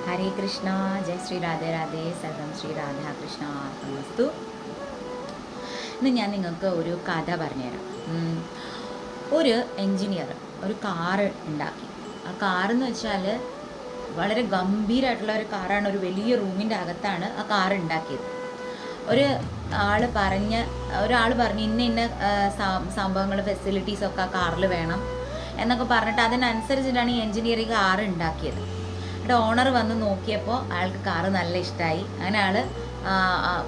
ഹരേ കൃഷ്ണ. ജയ ശ്രീ രാധേ രാധേ. സർവം ശ്രീ രാധാകൃഷ്ണ അർപ്പണമസ്തു. ഇന്ന് ഞാൻ നിങ്ങൾക്ക് ഒരു കഥ പറഞ്ഞുതരാം. ഒരു എൻജിനീയർ ഒരു കാറ് ഉണ്ടാക്കി. ആ കാറെന്ന് വെച്ചാൽ വളരെ ഗംഭീരമായിട്ടുള്ള ഒരു കാറാണ്. ഒരു വലിയ റൂമിൻ്റെ അകത്താണ് ആ കാർ ഉണ്ടാക്കിയത്. ഒരാൾ പറഞ്ഞ് ഇന്ന ഇന്ന സംഭവങ്ങൾ ഫെസിലിറ്റീസൊക്കെ ആ കാറിൽ വേണം എന്നൊക്കെ പറഞ്ഞിട്ട് അതിനനുസരിച്ചിട്ടാണ് ഈ എൻജിനീയർ ഈ കാറ് ഉണ്ടാക്കിയത്. ഇവിടെ ഓണർ വന്ന് നോക്കിയപ്പോൾ അയാൾക്ക് കാറ് നല്ല ഇഷ്ടമായി. അങ്ങനെ ആൾ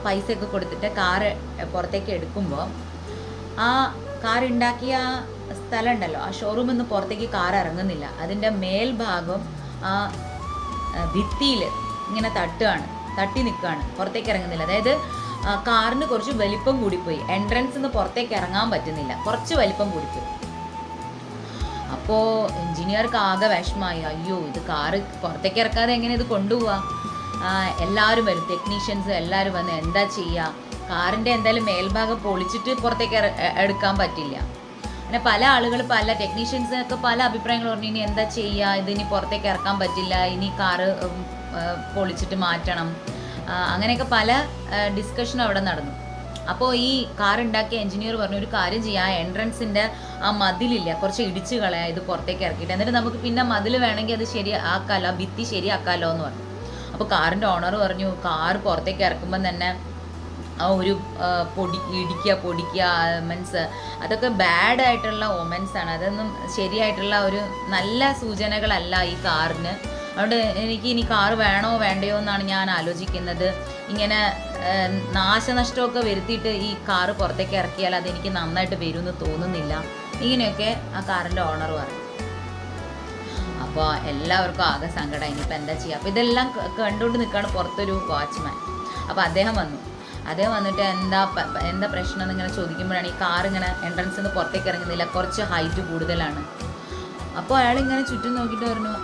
പൈസയൊക്കെ കൊടുത്തിട്ട് കാറ് പുറത്തേക്ക് എടുക്കുമ്പോൾ ആ കാർ ഉണ്ടാക്കിയ സ്ഥലം ഉണ്ടല്ലോ, ആ ഷോറൂമിൽ നിന്ന് പുറത്തേക്ക് കാർ ഇറങ്ങുന്നില്ല. അതിൻ്റെ മേൽഭാഗം ആ ഭിത്തിയിൽ ഇങ്ങനെ തട്ടി നിൽക്കുകയാണ്, പുറത്തേക്ക് ഇറങ്ങുന്നില്ല. അതായത് കാറിന് കുറച്ച് വലിപ്പം കൂടിപ്പോയി, എൻട്രൻസിൽ നിന്ന് പുറത്തേക്ക് ഇറങ്ങാൻ പറ്റുന്നില്ല, കുറച്ച് വലിപ്പം കൂടിപ്പോയി. അപ്പോൾ എൻജിനീയർക്ക് ആകെ വിഷമമായി. അയ്യോ, ഇത് കാറ് പുറത്തേക്ക് ഇറക്കാതെ എങ്ങനെ ഇത് കൊണ്ടുപോവാ? എല്ലാവരും വരും, ടെക്നീഷ്യൻസ് എല്ലാവരും വന്ന് എന്താ ചെയ്യുക? കാറിൻ്റെ എന്തായാലും മേൽഭാഗം പൊളിച്ചിട്ട് പുറത്തേക്ക് എടുക്കാൻ പറ്റില്ല. അങ്ങനെ പല ആളുകൾ, പല ടെക്നീഷ്യൻസിനൊക്കെ പല അഭിപ്രായങ്ങൾ പറഞ്ഞു. ഇനി എന്താ ചെയ്യുക? ഇതിനി പുറത്തേക്ക് ഇറക്കാൻ പറ്റില്ല, ഇനി കാറ് പൊളിച്ചിട്ട് മാറ്റണം. അങ്ങനെയൊക്കെ പല ഡിസ്കഷനും അവിടെ നടന്നു. അപ്പോൾ ഈ കാർ ഉണ്ടാക്കിയ എൻജിനീയർ പറഞ്ഞു, ഒരു കാര്യം ചെയ്യാം, എൻട്രൻസിൻ്റെ ആ മതിലില്ല, കുറച്ച് ഇടിച്ച് കളയാം, ഇത് പുറത്തേക്ക് ഇറക്കിയിട്ട്, എന്നിട്ട് നമുക്ക് പിന്നെ മതിൽ വേണമെങ്കിൽ അത് ശരിയാക്കാമല്ലോ, ഭിത്തി ശരിയാക്കാമല്ലോ എന്ന് പറഞ്ഞു. അപ്പോൾ കാറിൻ്റെ ഓണർ പറഞ്ഞു, കാർ പുറത്തേക്ക് ഇറക്കുമ്പം തന്നെ ആ ഒരു പൊടിക്കുക മീൻസ് അതൊക്കെ ബാഡായിട്ടുള്ള ഒമൻസാണ്, അതൊന്നും ശരിയായിട്ടുള്ള ഒരു നല്ല സൂചനകളല്ല ഈ കാറിന്. അതുകൊണ്ട് എനിക്ക് ഇനി കാറ് വേണോ വേണ്ടയോ എന്നാണ് ഞാൻ ആലോചിക്കുന്നത്. ഇങ്ങനെ നാശനഷ്ടമൊക്കെ വരുത്തിയിട്ട് ഈ കാറ് പുറത്തേക്ക് ഇറക്കിയാൽ അതെനിക്ക് നന്നായിട്ട് വരുമെന്ന് തോന്നുന്നില്ല. ഇങ്ങനെയൊക്കെ ആ കാറിൻ്റെ ഓണർ പറഞ്ഞു. അപ്പോൾ എല്ലാവർക്കും ആകെ സങ്കടം, ഇനിയിപ്പോൾ എന്താ ചെയ്യുക? അപ്പോൾ ഇതെല്ലാം കണ്ടുകൊണ്ട് നിൽക്കുകയാണ് പുറത്തൊരു വാച്ച്മാൻ. അപ്പോൾ അദ്ദേഹം വന്നിട്ട് എന്താ പ്രശ്നം എന്നിങ്ങനെ ചോദിക്കുമ്പോഴാണ് ഈ കാർ ഇങ്ങനെ എൻട്രൻസിൽ നിന്ന് പുറത്തേക്ക് ഇറങ്ങുന്നില്ല, കുറച്ച് ഹൈറ്റ് കൂടുതലാണ്. അപ്പോൾ അയാളിങ്ങനെ ചുറ്റും നോക്കിയിട്ട് പറഞ്ഞു,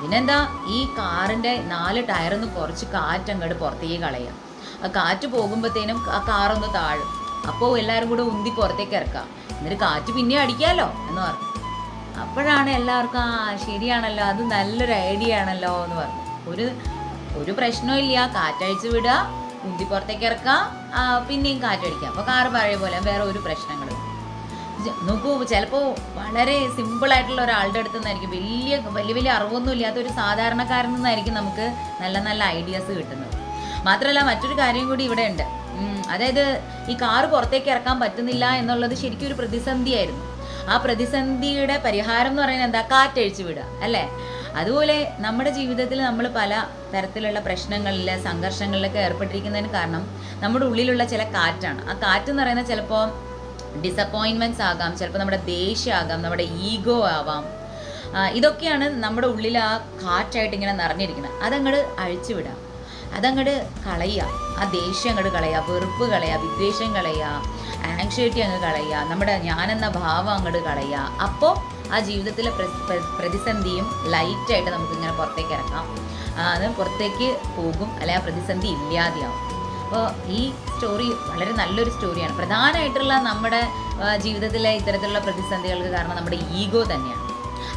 ഇതിനെന്താ, ഈ കാറിൻ്റെ 4 ടയറിന്ന് കുറച്ച് കാറ്റ് അങ്ങോട്ട് പുറത്തേക്ക് കളയുക. ആ കാറ്റ് പോകുമ്പോഴത്തേനും ആ കാറൊന്ന് താഴും, അപ്പോൾ എല്ലാവരും കൂടെ ഉന്തി പുറത്തേക്ക് ഇറക്കുക, എന്നിട്ട് കാറ്റ് പിന്നെ അടിക്കാമല്ലോ എന്ന് പറഞ്ഞു. അപ്പോഴാണ് എല്ലാവർക്കും ശരിയാണല്ലോ, അത് നല്ലൊരു ഐഡിയ ആണല്ലോ എന്ന് പറഞ്ഞു. ഒരു പ്രശ്നവും ഇല്ല, കാറ്റഴിച്ച് വിടുക, ഉന്തി പുറത്തേക്ക് ഇറക്കുക, പിന്നെയും കാറ്റടിക്കുക, അപ്പോൾ കാറ് പഴയ പോലെ, വേറെ ഒരു പ്രശ്നങ്ങളും. നോക്കൂ, ചിലപ്പോൾ വളരെ സിമ്പിളായിട്ടുള്ള ഒരാളുടെ അടുത്ത് നിന്നായിരിക്കും, വലിയ അറിവൊന്നും ഇല്ലാത്ത ഒരു സാധാരണക്കാരൻ നിന്നായിരിക്കും നമുക്ക് നല്ല നല്ല ഐഡിയാസ് കിട്ടുന്നത്. മാത്രമല്ല മറ്റൊരു കാര്യം കൂടി ഇവിടെ ഉണ്ട്. അതായത് ഈ കാറ് പുറത്തേക്ക് ഇറക്കാൻ പറ്റുന്നില്ല എന്നുള്ളത് ശരിക്കും ഒരു പ്രതിസന്ധിയായിരുന്നു. ആ പ്രതിസന്ധിയുടെ പരിഹാരം എന്ന് പറയുന്നത് എന്താ? കാറ്റഴിച്ച് വിടുക, അല്ലേ? അതുപോലെ നമ്മുടെ ജീവിതത്തിൽ നമ്മൾ പല തരത്തിലുള്ള പ്രശ്നങ്ങളിൽ, സംഘർഷങ്ങളിലൊക്കെ ഏർപ്പെട്ടിരിക്കുന്നതിന് കാരണം നമ്മുടെ ഉള്ളിലുള്ള ചില കാറ്റാണ്. ആ കാറ്റ് എന്ന് പറയുന്നത് ചിലപ്പോൾ ഡിസപ്പോയിൻമെൻറ്റ്സ് ആകാം, ചിലപ്പോൾ നമ്മുടെ ദേഷ്യമാകാം, നമ്മുടെ ഈഗോ ആവാം. ഇതൊക്കെയാണ് നമ്മുടെ ഉള്ളിൽ ആ കാറ്റായിട്ട് ഇങ്ങനെ നിറഞ്ഞിരിക്കുന്നത്. അതങ്ങോട്ട് അഴിച്ചു വിടാം, അതങ്ങോട്ട് കളയുക, ആ ദേഷ്യം അങ്ങോട്ട് കളയുക, വെറുപ്പ് കളയുക, വിദ്വേഷം കളയുക, ആങ്ഷൈറ്റി അങ്ങ് കളയുക, നമ്മുടെ ഞാനെന്ന ഭാവം അങ്ങോട്ട് കളയുക. അപ്പോൾ ആ ജീവിതത്തിലെ പ്രതിസന്ധിയും ലൈറ്റായിട്ട് നമുക്കിങ്ങനെ പുറത്തേക്ക് ഇറക്കാം, അത് പുറത്തേക്ക് പോകും, അല്ലെ ആ പ്രതിസന്ധി ഇല്ലാതെയാവും. അപ്പോൾ ഈ സ്റ്റോറി വളരെ നല്ലൊരു സ്റ്റോറിയാണ്. പ്രധാനമായിട്ടുള്ള നമ്മുടെ ജീവിതത്തിലെ ഇത്തരത്തിലുള്ള പ്രതിസന്ധികൾക്ക് കാരണം നമ്മുടെ ഈഗോ തന്നെയാണ്.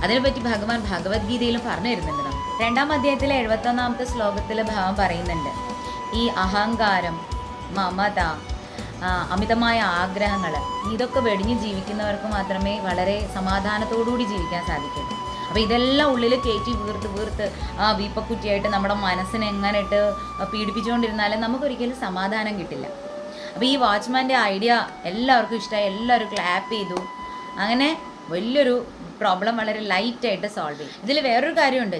അതിനെപ്പറ്റി ഭഗവാൻ ഭഗവത്ഗീതയിലും പറഞ്ഞു തരുന്നുണ്ട്. നമുക്ക് 2-ാം അധ്യായത്തിലെ 71-ാമത്തെ ശ്ലോകത്തിൽ ഭഗവാൻ പറയുന്നുണ്ട്, ഈ അഹങ്കാരം, മമത, അമിതമായ ആഗ്രഹങ്ങൾ, ഇതൊക്കെ വെടിഞ്ഞ് ജീവിക്കുന്നവർക്ക് മാത്രമേ വളരെ സമാധാനത്തോടുകൂടി ജീവിക്കാൻ സാധിക്കുള്ളൂ. അപ്പോൾ ഇതെല്ലാം ഉള്ളിൽ കയറ്റി വീർത്ത് ആ വീപ്പക്കുറ്റിയായിട്ട് നമ്മുടെ മനസ്സിനെ എങ്ങനെ ഇട്ട് പീഡിപ്പിച്ചുകൊണ്ടിരുന്നാലും നമുക്കൊരിക്കലും സമാധാനം കിട്ടില്ല. അപ്പോൾ ഈ വാച്ച്മാൻ്റെ ഐഡിയ എല്ലാവർക്കും ഇഷ്ടമായി, എല്ലാവരും ക്ലാപ്പ് ചെയ്തു. അങ്ങനെ വലിയൊരു പ്രോബ്ലം വളരെ ലൈറ്റായിട്ട് സോൾവ് ചെയ്യും. ഇതിൽ വേറൊരു കാര്യമുണ്ട്,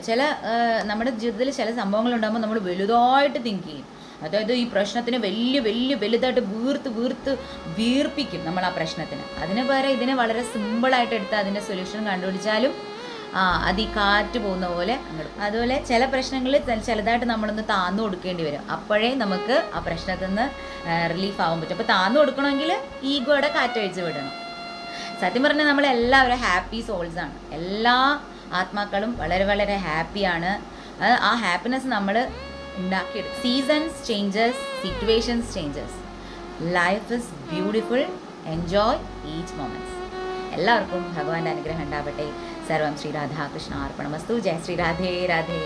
നമ്മുടെ ജീവിതത്തിൽ ചില സംഭവങ്ങൾ ഉണ്ടാകുമ്പോൾ നമ്മൾ വലുതായിട്ട് തിങ്ക് ചെയ്യും. അതായത് ഈ പ്രശ്നത്തിന് വലുതായിട്ട് വീർപ്പിക്കും നമ്മൾ ആ പ്രശ്നത്തിന്. അതിന് പകരം ഇതിനെ വളരെ സിമ്പിളായിട്ട് എടുത്ത് അതിൻ്റെ സൊല്യൂഷൻ കണ്ടുപിടിച്ചാലും അത് ഈ കാറ്റ് പോകുന്ന പോലെ അങ്ങോട്ട്. അതുപോലെ ചില പ്രശ്നങ്ങളിൽ ചിലതായിട്ട് നമ്മളൊന്ന് താന്നു കൊടുക്കേണ്ടി വരും, അപ്പോഴേ നമുക്ക് ആ പ്രശ്നത്തിൽ നിന്ന് റിലീഫ് ആവാൻ പറ്റും. അപ്പോൾ താന്നു കൊടുക്കണമെങ്കിൽ ഈഗോയുടെ കാറ്റഴിച്ച് വിടണം. സത്യം പറഞ്ഞാൽ നമ്മളെല്ലാവരും ഹാപ്പി സോൾസാണ്. എല്ലാ ആത്മാക്കളും വളരെ ഹാപ്പിയാണ്. ആ ഹാപ്പിനെസ് നമ്മൾ ഉണ്ടാക്കിയെടുക്കും. Seasons changes, situations changes, life is beautiful, enjoy each moments. എല്ലാവർക്കും ഭഗവാന്റെ അനുഗ്രഹം ഉണ്ടാവട്ടെ. സർവം ശ്രീ രാധാകൃഷ്ണ അർപ്പണമസ്തു. ജയ ശ്രീ രാധേ രാധേ.